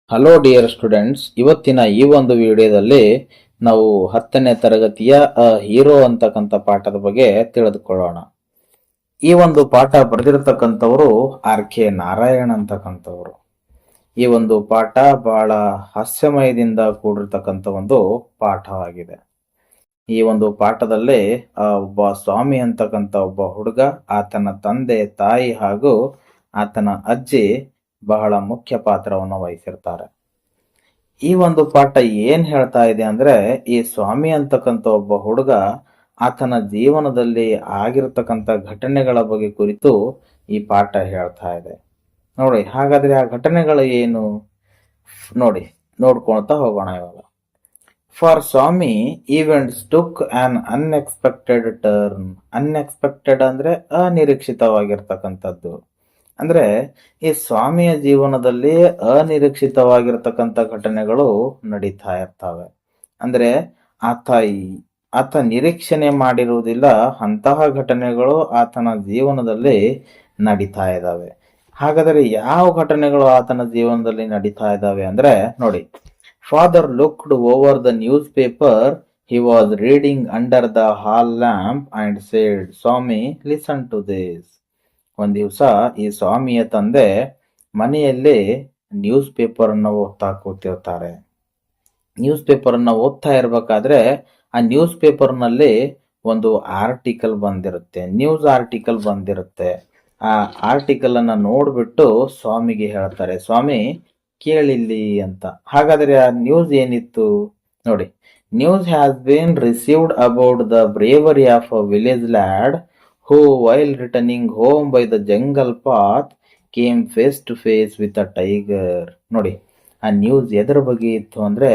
Hello dear students, ಇವತ್ತಿನ ಈ ಒಂದು ವಿಡಿಯೋದಲ್ಲಿ ನಾವು 10ನೇ ತರಗತಿಯ ಹೀರೋ ಅಂತಕ್ಕಂಥ ಪಾಠದ ಬಗ್ಗೆ ತಿಳಿದುಕೊಳ್ಳೋಣ. ಈ ಒಂದು ಪಾಠ ಬರೆದಿರತಕ್ಕಂಥವರು R.K. ನಾರಾಯಣ್ ಅಂತಕ್ಕಂಥವ್ರು. ಈ ಒಂದು ಪಾಠ ಬಹಳ ಹಾಸ್ಯಮಯದಿಂದ ಕೂಡಿರ್ತಕ್ಕಂಥ ಒಂದು ಪಾಠವಾಗಿದೆ. ಈ ಒಂದು ಪಾಠದಲ್ಲಿ ಒಬ್ಬ ಸ್ವಾಮಿ ಅಂತಕ್ಕಂಥ ಒಬ್ಬ ಹುಡುಗ, ಆತನ ತಂದೆ, ತಾಯಿ ಹಾಗೂ ಆತನ ಅಜ್ಜಿ ಬಹಳ ಮುಖ್ಯ ಪಾತ್ರವನ್ನು ವಹಿಸಿರ್ತಾರೆ. ಈ ಒಂದು ಪಾಠ ಏನ್ ಹೇಳ್ತಾ ಇದೆ ಅಂದ್ರೆ, ಈ ಸ್ವಾಮಿ ಅಂತಕ್ಕಂಥ ಒಬ್ಬ ಹುಡುಗ ಆತನ ಜೀವನದಲ್ಲಿ ಆಗಿರ್ತಕ್ಕಂಥ ಘಟನೆಗಳ ಬಗ್ಗೆ ಕುರಿತು ಈ ಪಾಠ ಹೇಳ್ತಾ ಇದೆ. ನೋಡಿ, ಹಾಗಾದ್ರೆ ಆ ಘಟನೆಗಳು ಏನು ನೋಡ್ಕೊಳ್ತಾ ಹೋಗೋಣ ಇವಾಗ. For Swami, events took an unexpected turn. Unexpected ಅಂದ್ರೆ ಅನಿರೀಕ್ಷಿತವಾಗಿರ್ತಕ್ಕಂಥದ್ದು. ಅಂದ್ರೆ ಈ ಸ್ವಾಮಿಯ ಜೀವನದಲ್ಲಿ ಅನಿರೀಕ್ಷಿತವಾಗಿರ್ತಕ್ಕಂಥ ಘಟನೆಗಳು ನಡೀತಾ ಇರ್ತವೆ. ಅಂದ್ರೆ ಆತ ನಿರೀಕ್ಷಣೆ ಮಾಡಿರುವುದಿಲ್ಲ, ಅಂತಹ ಘಟನೆಗಳು ಆತನ ಜೀವನದಲ್ಲಿ ನಡೀತಾ ಇದ್ದಾವೆ. ಹಾಗಾದರೆ ಯಾವ ಘಟನೆಗಳು ಆತನ ಜೀವನದಲ್ಲಿ ನಡೀತಾ ಇದ್ದಾವೆ ಅಂದ್ರೆ ನೋಡಿ. Father looked over the newspaper he was reading under the hall lamp and said, Swami listen to this. ಒಂದ್ ದಿವಸ ಈ ಸ್ವಾಮಿಯ ತಂದೆ ಮನೆಯಲ್ಲಿ ನ್ಯೂಸ್ ಪೇಪರ್ ಅನ್ನ ಓದ್ತಾ ಕೂತಿರ್ತಾರೆ. ನ್ಯೂಸ್ ಪೇಪರ್ ಅನ್ನ ಓದ್ತಾ ಇರ್ಬೇಕಾದ್ರೆ ಆ ನ್ಯೂಸ್ ಪೇಪರ್ ನಲ್ಲಿ ಒಂದು ಆರ್ಟಿಕಲ್ ಬಂದಿರುತ್ತೆ, ನ್ಯೂಸ್ ಆರ್ಟಿಕಲ್ ಬಂದಿರುತ್ತೆ. ಆ ಆರ್ಟಿಕಲ್ ಅನ್ನ ನೋಡ್ಬಿಟ್ಟು ಸ್ವಾಮಿಗೆ ಹೇಳ್ತಾರೆ, ಸ್ವಾಮಿ ಕೇಳಿಲ್ಲಿ ಅಂತ. ಹಾಗಾದ್ರೆ ಆ ನ್ಯೂಸ್ ಏನಿತ್ತು ನೋಡಿ. News has been received about the bravery of a village lead who, while returning home by the jungle path, came face to face with a tiger. ನೋಡಿ, ಆ ನ್ಯೂಸ್ ಎದರ ಬಗ್ಗೆ ಇತ್ತು ಅಂದ್ರೆ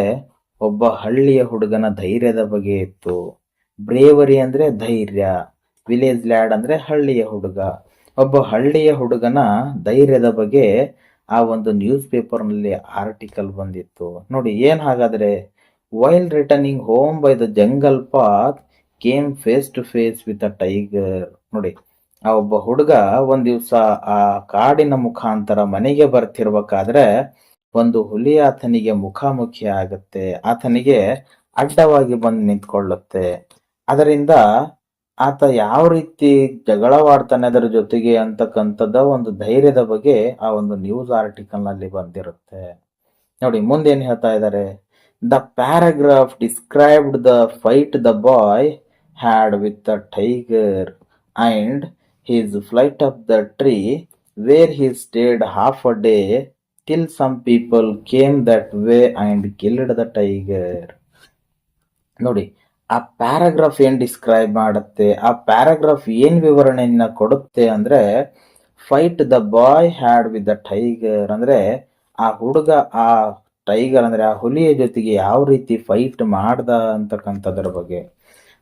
ಒಬ್ಬ ಹಳ್ಳಿಯ ಹುಡುಗನ ಧೈರ್ಯದ ಬಗ್ಗೆ ಇತ್ತು. ಬ್ರೇವರಿ ಅಂದ್ರೆ ಧೈರ್ಯ, ವಿಲೇಜ್ ಲ್ಯಾಡ್ ಅಂದ್ರೆ ಹಳ್ಳಿಯ ಹುಡುಗ. ಒಬ್ಬ ಹಳ್ಳಿಯ ಹುಡುಗನ ಧೈರ್ಯದ ಬಗ್ಗೆ ಆ ಒಂದು ನ್ಯೂಸ್ ಪೇಪರ್ ನಲ್ಲಿ ಆರ್ಟಿಕಲ್ ಬಂದಿತ್ತು. ನೋಡಿ, ಏನ್ ಹಾಗಾದ್ರೆ, while returning home by the jungle path came face to face with a tiger. ನೋಡಿ, ಆ ಒಬ್ಬ ಹುಡುಗ ಒಂದ್ ದಿವ್ಸ ಆ ಕಾಡಿನ ಮುಖಾಂತರ ಮನೆಗೆ ಬರ್ತಿರ್ಬೇಕಾದ್ರೆ ಒಂದು ಹುಲಿ ಆತನಿಗೆ ಮುಖಾಮುಖಿ ಆಗುತ್ತೆ, ಆತನಿಗೆ ಅಡ್ಡವಾಗಿ ಬಂದು ನಿಂತ್ಕೊಳ್ಳುತ್ತೆ. ಅದರಿಂದ ಆತ ಯಾವ ರೀತಿ ಜಗಳವಾಡ್ತಾನೆ ಅದರ ಜೊತೆಗೆ ಅಂತಕ್ಕಂಥದ್ದ ಒಂದು ಧೈರ್ಯದ ಬಗ್ಗೆ ಆ ಒಂದು ನ್ಯೂಸ್ ಆರ್ಟಿಕಲ್ ನಲ್ಲಿ ಬಂದಿರುತ್ತೆ. ನೋಡಿ, ಮುಂದೇನ್ ಹೇಳ್ತಾ ಇದ್ದಾರೆ. The paragraph described the fight the boy had with the tiger and his flight up the tree where he stayed half a day till some people came that way and killed the tiger. ನೋಡಿ, ಆ paragraph ಏನ್ describe ಮಾಡುತ್ತೆ, ಆ paragraph ಏನ್ ವಿವರಣೆಯನ್ನ ಕೊಡುತ್ತೆ ಅಂದ್ರೆ, fight the boy had with the tiger ಅಂದ್ರೆ ಆ ಹುಡುಗ ಆ ಟೈಗರ್ ಅಂದ್ರೆ ಆ ಹುಲಿಯ ಜೊತೆಗೆ ಯಾವ ರೀತಿ ಫೈಟ್ ಮಾಡ್ದ ಅಂತಕ್ಕಂಥದ್ರ ಬಗ್ಗೆ.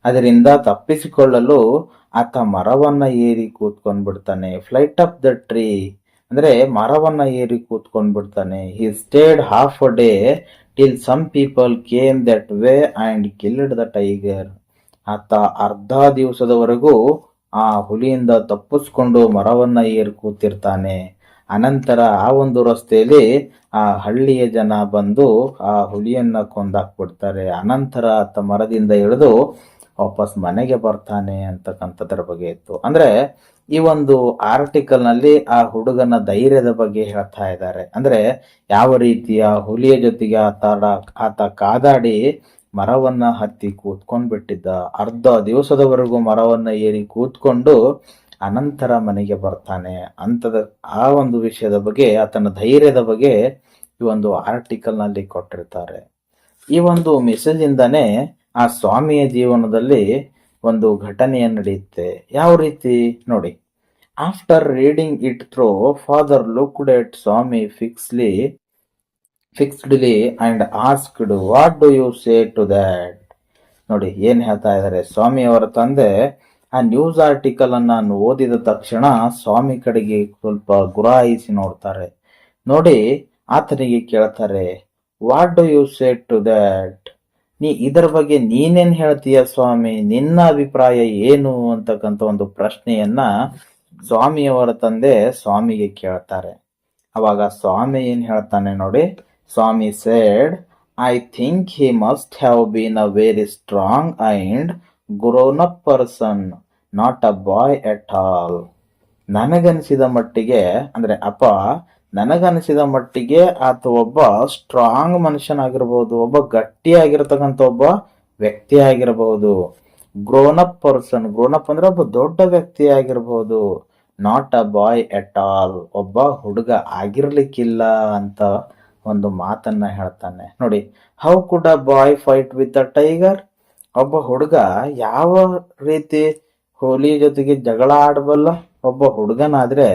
ಅದರಿಂದ ತಪ್ಪಿಸಿಕೊಳ್ಳಲು ಆತ ಮರವನ್ನ ಏರಿ ಕೂತ್ಕೊಂಡ್ಬಿಡ್ತಾನೆ. ಫ್ಲೈಟ್ ಅಪ್ ದ ಟ್ರೀ ಅಂದ್ರೆ ಮರವನ್ನ ಏರಿ ಕೂತ್ಕೊಂಡ್ಬಿಡ್ತಾನೆ. He stayed half a day till some people came that way and killed the tiger. ಆತ ಅರ್ಧ ದಿವಸದವರೆಗೂ ಆ ಹುಲಿಯಿಂದ ತಪ್ಪಿಸ್ಕೊಂಡು ಮರವನ್ನ ಏರಿ ಕೂತಿರ್ತಾನೆ. ಅನಂತರ ಆ ಒಂದು ರಸ್ತೆಯಲ್ಲಿ ಆ ಹಳ್ಳಿಯ ಜನ ಬಂದು ಆ ಹುಲಿಯನ್ನ ಕೊಂದಾಕ್ಬಿಡ್ತಾರೆ. ಅನಂತರ ಆತ ಮರದಿಂದ ಇಳಿದು ವಾಪಸ್ ಮನೆಗೆ ಬರ್ತಾನೆ ಅಂತಕ್ಕಂಥದ್ರ ಬಗ್ಗೆ ಇತ್ತು. ಅಂದ್ರೆ ಈ ಒಂದು ಆರ್ಟಿಕಲ್ ನಲ್ಲಿ ಆ ಹುಡುಗನ ಧೈರ್ಯದ ಬಗ್ಗೆ ಹೇಳ್ತಾ ಇದ್ದಾರೆ. ಅಂದ್ರೆ ಯಾವ ರೀತಿಯ ಹುಲಿಯ ಜೊತೆಗೆ ಆತ ಕಾದಾಡಿ ಮರವನ್ನ ಹತ್ತಿ ಕೂತ್ಕೊಂಡ್ ಬಿಟ್ಟಿದ್ದ, ಅರ್ಧ ದಿವಸದವರೆಗೂ ಮರವನ್ನ ಏರಿ ಕೂತ್ಕೊಂಡು ಅನಂತರ ಮನೆಗೆ ಬರ್ತಾನೆ ಅಂತದ ಆ ಒಂದು ವಿಷಯದ ಬಗ್ಗೆ, ಆತನ ಧೈರ್ಯದ ಬಗ್ಗೆ ಈ ಒಂದು ಆರ್ಟಿಕಲ್ ನಲ್ಲಿ ಕೊಟ್ಟಿರ್ತಾರೆ. ಈ ಒಂದು ಮೆಸೇಜ್ ಇಂದಾನೆ ಆ ಸ್ವಾಮಿಯ ಜೀವನದಲ್ಲಿ ಒಂದು ಘಟನೆಯ ನಡೆಯುತ್ತೆ. ಯಾವ ರೀತಿ ನೋಡಿ. After reading it through, father looked at Swami fixedly and asked, what do you say to that. ನೋಡಿ, ಏನ್ ಹೇಳ್ತಾ ಇದ್ದಾರೆ. ಸ್ವಾಮಿ ಅವರ ತಂದೆ ಆ ನ್ಯೂಸ್ ಆರ್ಟಿಕಲ್ ಅನ್ನ ಓದಿದ ತಕ್ಷಣ ಸ್ವಾಮಿ ಕಡೆಗೆ ಸ್ವಲ್ಪ ಗುರಾಯಿಸಿ ನೋಡ್ತಾರೆ. ನೋಡಿ, ಆತನಿಗೆ ಕೇಳ್ತಾರೆ, what do you say to that. ಇದರ ಬಗ್ಗೆ ನೀನೇನ್ ಹೇಳ್ತೀಯ ಸ್ವಾಮಿ, ನಿನ್ನ ಅಭಿಪ್ರಾಯ ಏನು ಅಂತಕ್ಕಂಥ ಒಂದು ಪ್ರಶ್ನೆಯನ್ನ ಸ್ವಾಮಿಯವರ ತಂದೆ ಸ್ವಾಮಿಗೆ ಕೇಳ್ತಾರೆ. ಅವಾಗ ಸ್ವಾಮಿ ಏನ್ ಹೇಳ್ತಾನೆ ನೋಡಿ. ಸ್ವಾಮಿ said, I think he must have been a very strong and grown up person, not a boy at all. ನನಗನಿಸಿದ ಮಟ್ಟಿಗೆ ಅಂದ್ರೆ ಅಪ್ಪ ನನಗನಿಸಿದ ಮಟ್ಟಿಗೆ ಆತ ಒಬ್ಬ ಸ್ಟ್ರಾಂಗ್ ಮನುಷ್ಯನಾಗಿರ್ಬೋದು, ಒಬ್ಬ ಗಟ್ಟಿಯಾಗಿರ್ತಕ್ಕಂಥ ಒಬ್ಬ ವ್ಯಕ್ತಿ ಆಗಿರಬಹುದು. Grown up person, grown up ಅಂದ್ರೆ ಒಬ್ಬ ದೊಡ್ಡ ವ್ಯಕ್ತಿ ಆಗಿರ್ಬೋದು. Not a bye at all, ಒಬ್ಬ ಹುಡುಗ ಆಗಿರ್ಲಿಕ್ಕಿಲ್ಲ ಅಂತ ಒಂದು ಮಾತನ್ನ ಹೇಳ್ತಾನೆ ನೋಡಿ. How could a boy fight with a tiger? ಒಬ್ಬ ಹುಡುಗ ಯಾವ ರೀತಿ ಹುಲಿ ಜೊತೆಗೆ ಜಗಳ ಆಡಬಲ್ಲ? ಒಬ್ಬ ಹುಡುಗನಾದ್ರೆ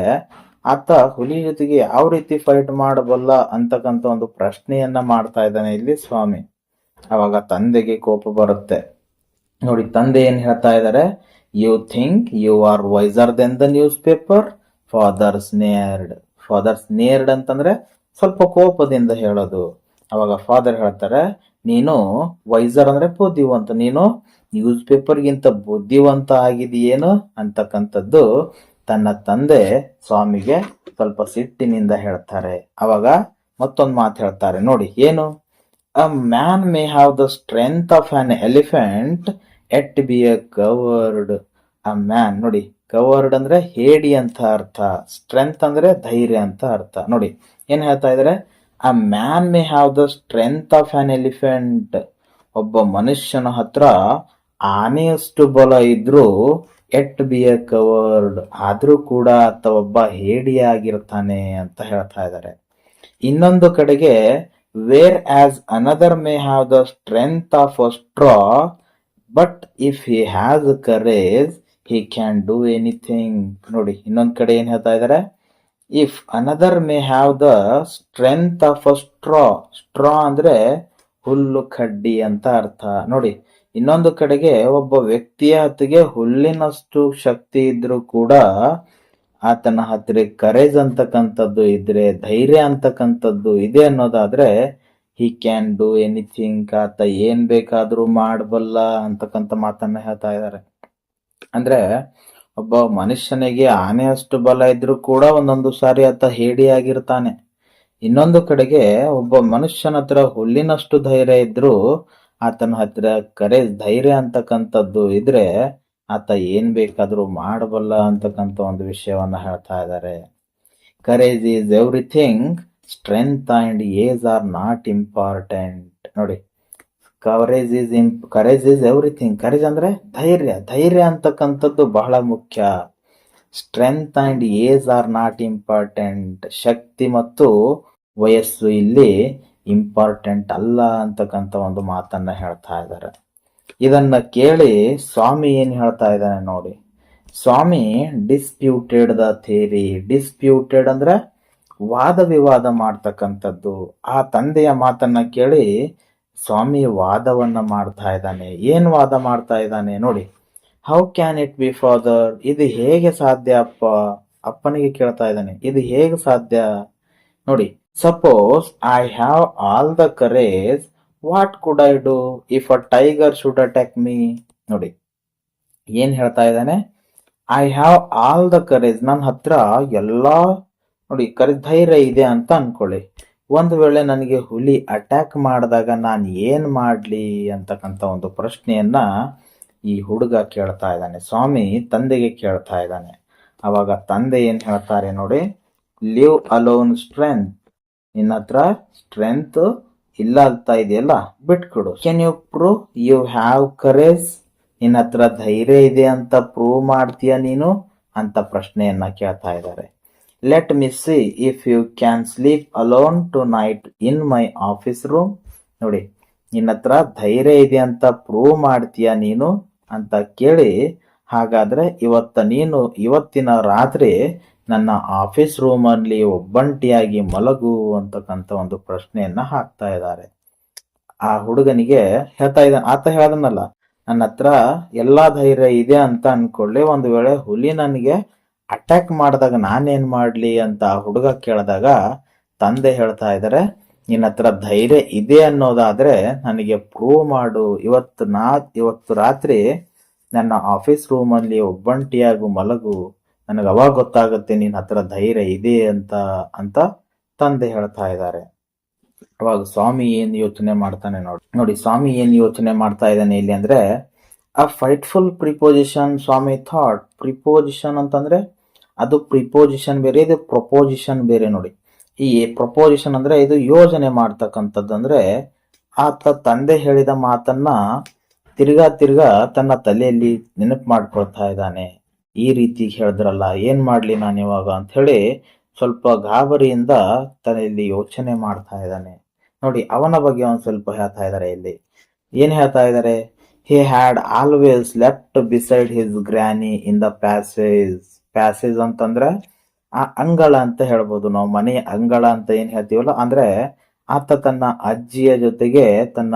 ಆತ ಹುಲಿ ಜೊತೆಗೆ ಯಾವ ರೀತಿ ಫೈಟ್ ಮಾಡಬಲ್ಲ ಅಂತಕ್ಕಂಥ ಒಂದು ಪ್ರಶ್ನೆಯನ್ನ ಮಾಡ್ತಾ ಇದ್ದಾನೆ ಇಲ್ಲಿ ಸ್ವಾಮಿ. ಅವಾಗ ತಂದೆಗೆ ಕೋಪ ಬರುತ್ತೆ ನೋಡಿ. ತಂದೆ ಏನ್ ಹೇಳ್ತಾ ಇದ್ದಾರೆ? You think you are wiser than the newspaper? Father sneered. Father sneered ಅಂತಂದ್ರೆ ಸ್ವಲ್ಪ ಕೋಪದಿಂದ ಹೇಳೋದು. ಅವಾಗ ಫಾದರ್ ಹೇಳ್ತಾರೆ, ನೀನು ವೈಸರ್ ಅಂದ್ರೆ ಬುದ್ಧಿವಂತ, ನೀನು ನ್ಯೂಸ್ ಪೇಪರ್ಗಿಂತ ಬುದ್ಧಿವಂತ ಆಗಿದೆಯೇನು ಅಂತಕ್ಕಂಥದ್ದು ತನ್ನ ತಂದೆ ಸ್ವಾಮಿಗೆ ಸ್ವಲ್ಪ ಸಿಟ್ಟಿನಿಂದ ಹೇಳ್ತಾರೆ. ಅವಾಗ ಮತ್ತೊಂದು ಮಾತು ಹೇಳ್ತಾರೆ ನೋಡಿ. ಏನು? A man may have the strength of on elephant at B A covered. A man ನೋಡಿ, ಕವರ್ಡ್ ಅಂದ್ರೆ ಹೇಡಿ ಅಂತ ಅರ್ಥ, ಸ್ಟ್ರೆಂತ್ ಅಂದ್ರೆ ಧೈರ್ಯ ಅಂತ ಅರ್ಥ. ನೋಡಿ ಏನ್ ಹೇಳ್ತಾ ಇದಾರೆ? A man may have the strength of on elephant. ಒಬ್ಬ ಮನುಷ್ಯನ ಹತ್ರ ಆನೆಯಷ್ಟು ಬಲ ಇದ್ರೂ ಎಟ್ ಬಿ ಎ ಕವರ್ಡ್, ಆದ್ರೂ ಕೂಡ ಆತ ಒಬ್ಬ ಹೇಡಿಯಾಗಿರ್ತಾನೆ ಅಂತ ಹೇಳ್ತಾ ಇದ್ದಾರೆ. ಇನ್ನೊಂದು ಕಡೆಗೆ wear as another may have the strength of a straw, but if he has courage he can do anything. ನೋಡಿ ಇನ್ನೊಂದ್ ಕಡೆ ಏನ್ ಹೇಳ್ತಾ ಇದ್ದಾರೆ? If another may have the strength of a straw. Straw ಅಂದ್ರೆ ಹುಲ್ಲು ಕಡ್ಡಿ ಅಂತ ಅರ್ಥ. ನೋಡಿ ಇನ್ನೊಂದು ಕಡೆಗೆ ಒಬ್ಬ ವ್ಯಕ್ತಿಯ ಹತ್ತಿಗೆ ಹುಲ್ಲಿನಷ್ಟು ಶಕ್ತಿ ಇದ್ರೂ ಕೂಡ ಆತನ ಹತ್ತಿರ ಕರೇಜ್ ಅಂತಕ್ಕಂಥದ್ದು ಇದ್ರೆ, ಧೈರ್ಯ ಅಂತಕ್ಕಂಥದ್ದು ಇದೆ ಅನ್ನೋದಾದ್ರೆ ಹಿ ಕ್ಯಾನ್ ಡೂ ಎನಿಥಿಂಗ್, ಆತ ಏನ್ ಬೇಕಾದ್ರೂ ಮಾಡಬಲ್ಲ ಅಂತಕ್ಕಂಥ ಮಾತನ್ನ ಹೇಳ್ತಾ ಇದ್ದಾರೆ. ಅಂದ್ರೆ ಒಬ್ಬ ಮನುಷ್ಯನಿಗೆ ಆನೆಯಷ್ಟು ಬಲ ಇದ್ರೂ ಕೂಡ ಒಂದೊಂದು ಸಾರಿ ಆತ ಹೇಡಿಯಾಗಿರ್ತಾನೆ. ಇನ್ನೊಂದು ಕಡೆಗೆ ಒಬ್ಬ ಮನುಷ್ಯನ ಹತ್ರ ಹುಲ್ಲಿನಷ್ಟು ಧೈರ್ಯ ಇದ್ರೂ ಆತನ ಹತ್ರ ಕರೇಜ್, ಧೈರ್ಯ ಅಂತಕ್ಕಂಥದ್ದು ಇದ್ರೆ ಆತ ಏನ್ ಬೇಕಾದ್ರೂ ಮಾಡಬಲ್ಲ ಅಂತಕ್ಕಂಥ ಒಂದು ವಿಷಯವನ್ನ ಹೇಳ್ತಾ ಇದ್ದಾರೆ. Courage is everything, strength and age are not important. ನೋಡಿ ಕರೇಜ್ ಈಸ್ ಎವ್ರಿಥಿಂಗ್. ಕರೇಜ್ ಅಂದ್ರೆ ಧೈರ್ಯ, ಧೈರ್ಯ ಅಂತಕ್ಕಂಥದ್ದು ಬಹಳ ಮುಖ್ಯ. Strength and age are not important. ಶಕ್ತಿ ಮತ್ತು ವಯಸ್ಸು ಇಲ್ಲಿ ಇಂಪಾರ್ಟೆಂಟ್ ಅಲ್ಲ ಅಂತಕ್ಕಂಥ ಒಂದು ಮಾತನ್ನ ಹೇಳ್ತಾ ಇದ್ದಾರೆ. ಇದನ್ನ ಕೇಳಿ ಸ್ವಾಮಿ ಏನ್ ಹೇಳ್ತಾ ಇದ್ದಾನೆ ನೋಡಿ. ಸ್ವಾಮಿ ಡಿಸ್ಪ್ಯೂಟೆಡ್ ದ ಥಿಯರಿ. ಡಿಸ್ಪ್ಯೂಟೆಡ್ ಅಂದ್ರೆ ವಾದ ವಿವಾದ ಮಾಡ್ತಕ್ಕಂಥದ್ದು. ಆ ತಂದೆಯ ಮಾತನ್ನ ಕೇಳಿ ಸ್ವಾಮಿ ವಾದವನ್ನ ಮಾಡ್ತಾ ಇದ್ದಾನೆ. ಏನ್ ವಾದ ಮಾಡ್ತಾ ಇದ್ದಾನೆ ನೋಡಿ. How can it be father? ಇದು ಹೇಗೆ ಸಾಧ್ಯ ಅಪ್ಪ? ಅಪ್ಪನಿಗೆ ಕೇಳ್ತಾ ಇದ್ದಾನೆ, ಇದು ಹೇಗೆ ಸಾಧ್ಯ? ನೋಡಿ, suppose I have all the courage, what could I do if a tiger should attack me? ನೋಡಿ ಏನ್ ಹೇಳ್ತಾ ಇದ್ದಾನೆ? I have all the courage, ನನ್ನ ಹತ್ರ ಎಲ್ಲಾ ನೋಡಿ ಧೈರ್ಯ ಇದೆ ಅಂತ ಅನ್ಕೊಳ್ಳಿ. ಒಂದು ವೇಳೆ ನನಗೆ ಹುಲಿ ಅಟ್ಯಾಕ್ ಮಾಡಿದಾಗ ನಾನು ಏನ್ ಮಾಡ್ಲಿ ಅಂತಕ್ಕಂಥ ಒಂದು ಪ್ರಶ್ನೆಯನ್ನ ಈ ಹುಡುಗ ಕೇಳ್ತಾ ಇದ್ದಾನೆ. ಸ್ವಾಮಿ ತಂದೆಗೆ ಕೇಳ್ತಾ ಇದ್ದಾನೆ. ಅವಾಗ ತಂದೆ ಏನ್ ಹೇಳ್ತಾರೆ ನೋಡಿ. Leave alone strength. ನಿನ್ನ ಹತ್ರ ಸ್ಟ್ರೆಂತ್ ಇಲ್ಲ ಅಂತ ಇದೆಯಲ್ಲ, ಬಿಟ್ಕೊಡು. Can you prove you have courage? ನಿನ್ನ ಹತ್ರ ಧೈರ್ಯ ಇದೆ ಅಂತ ಪ್ರೂವ್ ಮಾಡ್ತೀಯ ನೀನು ಅಂತ ಪ್ರಶ್ನೆಯನ್ನ ಕೇಳ್ತಾ ಇದ್ದಾರೆ. Let me see if you can sleep alone tonight in my office room. ನೋಡಿ ನಿನ್ನ ಹತ್ರ ಧೈರ್ಯ ಇದೆ ಅಂತ ಪ್ರೂವ್ ಮಾಡ್ತೀಯ ನೀನು ಅಂತ ಕೇಳಿ, ಹಾಗಾದ್ರೆ ಇವತ್ತಿನ ರಾತ್ರಿ ನನ್ನ ಆಫೀಸ್ ರೂಮ್ ಅಲ್ಲಿ ಒಬ್ಬಂಟಿಯಾಗಿ ಮಲಗು ಅಂತಕ್ಕಂಥ ಒಂದು ಪ್ರಶ್ನೆಯನ್ನ ಹಾಕ್ತಾ ಇದ್ದಾರೆ. ಆ ಹುಡುಗನಿಗೆ ಹೇಳ್ತಾ ಇದ್ದಾನೆ, ಆತ ಹೇಳ್ದನಲ್ಲ ನನ್ನ ಹತ್ರ ಎಲ್ಲಾ ಧೈರ್ಯ ಇದೆ ಅಂತ ಅನ್ಕೊಳ್ಳಿ, ಒಂದು ವೇಳೆ ಹುಲಿ ನನಗೆ ಅಟ್ಯಾಕ್ ಮಾಡಿದಾಗ ನಾನೇನ್ ಮಾಡ್ಲಿ ಅಂತ ಆ ಹುಡುಗ ಕೇಳಿದಾಗ ತಂದೆ ಹೇಳ್ತಾ ಇದ್ದಾರೆ, ನಿನ್ನ ಹತ್ರ ಧೈರ್ಯ ಇದೆ ಅನ್ನೋದಾದ್ರೆ ನನಗೆ ಪ್ರೂವ್ ಮಾಡು. ಇವತ್ತು ರಾತ್ರಿ ನನ್ನ ಆಫೀಸ್ ರೂಮ್ ಅಲ್ಲಿ ಒಬ್ಬಂಟಿಯಾಗಿ ಮಲಗು, ನನಗೆ ಅವಾಗ ಗೊತ್ತಾಗುತ್ತೆ ನಿನ್ನ ಹತ್ರ ಧೈರ್ಯ ಇದೆ ಅಂತ ತಂದೆ ಹೇಳ್ತಾ ಇದ್ದಾರೆ. ಅವಾಗ ಸ್ವಾಮಿ ಏನ್ ಯೋಚನೆ ಮಾಡ್ತಾನೆ ನೋಡಿ. ನೋಡಿ ಸ್ವಾಮಿ ಏನ್ ಯೋಚನೆ ಮಾಡ್ತಾ ಇದ್ದಾನೆ ಇಲ್ಲಿ ಅಂದ್ರೆ, ಅ ಫೈಟ್ಫುಲ್ ಪ್ರಿಪೋಸಿಷನ್ ಸ್ವಾಮಿ ಥಾಟ್. ಪ್ರಿಪೋಸಿಷನ್ ಅಂತಂದ್ರೆ ಅದು ಪ್ರಿಪೋಸಿಷನ್ ಬೇರೆ, ಇದು ಪ್ರಪೋಸಿಷನ್ ಬೇರೆ ನೋಡಿ. ಈ ಪ್ರಪೋಸಿಷನ್ ಅಂದ್ರೆ ಇದು ಯೋಜನೆ ಮಾಡ್ತಕ್ಕಂಥದ್ದು. ಅಂದ್ರೆ ಆತ ತಂದೆ ಹೇಳಿದ ಮಾತನ್ನ ತಿರ್ಗಾ ತಿರ್ಗಾ ತನ್ನ ತಲೆಯಲ್ಲಿ ನೆನಪು ಮಾಡ್ಕೊಳ್ತಾ ಇದ್ದಾನೆ. ಈ ರೀತಿ ಹೇಳಿದ್ರಲ್ಲ, ಏನ್ ಮಾಡ್ಲಿ ನಾನು ಇವಾಗ ಅಂತ ಹೇಳಿ ಸ್ವಲ್ಪ ಗಾಬರಿಯಿಂದ ತಲೆಯಲ್ಲಿ ಯೋಚನೆ ಮಾಡ್ತಾ ಇದ್ದಾನೆ. ನೋಡಿ ಅವನ ಬಗ್ಗೆ ಒಂದ್ ಸ್ವಲ್ಪ ಹೇಳ್ತಾ ಇದ್ದಾರೆ ಇಲ್ಲಿ. ಏನ್ ಹೇಳ್ತಾ ಇದ್ದಾರೆ? He had always left beside his ಗ್ರಾನಿ in the passage. Passage ಅಂತಂದ್ರೆ ಆ ಅಂಗಳ ಅಂತ ಹೇಳ್ಬೋದು ನಾವು. ಮನೆ ಅಂಗಳ ಅಂತ ಏನ್ ಹೇಳ್ತೀವಲ್ಲ, ಅಂದ್ರೆ ಆತ ತನ್ನ ಅಜ್ಜಿಯ ಜೊತೆಗೆ ತನ್ನ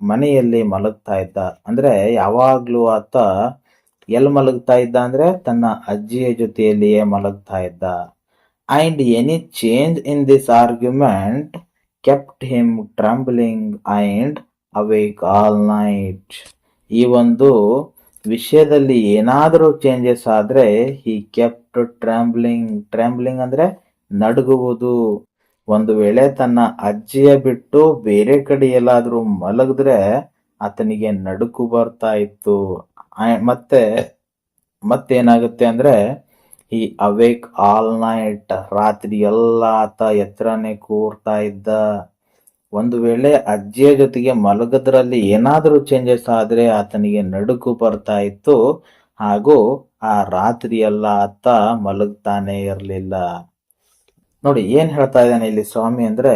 ಮನೆಯಲ್ಲಿ ಮಲಗ್ತಾ ಇದ್ದ. ಅಂದ್ರೆ ಯಾವಾಗ್ಲೂ ಆತ ಎಲ್ಲಿ ಮಲಗ್ತಾ ಇದ್ದ ಅಂದ್ರೆ ತನ್ನ ಅಜ್ಜಿಯ ಜೊತೆಯಲ್ಲಿಯೇ ಮಲಗ್ತಾ ಇದ್ದ. And any change in this argument kept him trembling and awake all night. ಈ ಒಂದು ವಿಷಯದಲ್ಲಿ ಏನಾದರೂ ಚೇಂಜಸ್ ಆದ್ರೆ ಹಿ ಕೆಪ್ಟ್ ಟ್ರಂಬ್ಲಿಂಗ್. ಟ್ರಂಬ್ಲಿಂಗ್ ಅಂದ್ರೆ ನಡುಗುವುದು. ಒಂದು ವೇಳೆ ತನ್ನ ಅಜ್ಜಿಯ ಬಿಟ್ಟು ಬೇರೆ ಕಡೆ ಎಲ್ಲಾದ್ರೂ ಮಲಗಿದ್ರೆ ಆತನಿಗೆ ನಡುಕು ಬರ್ತಾ ಇತ್ತು. ಮತ್ತೆ ಮತ್ತೇನಾಗುತ್ತೆ ಅಂದ್ರೆ ಈ ಅವೇಕ್ ಆಲ್ ನೈಟ್, ರಾತ್ರಿ ಎಲ್ಲ ಆತ ಎತ್ತರನೇ ಕೂರ್ತಾ ಇದ್ದ. ಒಂದು ವೇಳೆ ಅಜ್ಜಿಯ ಜೊತೆಗೆ ಮಲಗದ್ರಲ್ಲಿ ಏನಾದರೂ ಚೇಂಜಸ್ ಆದ್ರೆ ಆತನಿಗೆ ನಡುಕು ಬರ್ತಾ ಇತ್ತು. ಹಾಗೂ ಆ ರಾತ್ರಿ ಎಲ್ಲ ಆತ ಮಲಗ್ತಾನೆ ಇರಲಿಲ್ಲ. ನೋಡಿ ಏನ್ ಹೇಳ್ತಾ ಇದ್ದಾನೆ ಇಲ್ಲಿ ಸ್ವಾಮಿ ಅಂದ್ರೆ,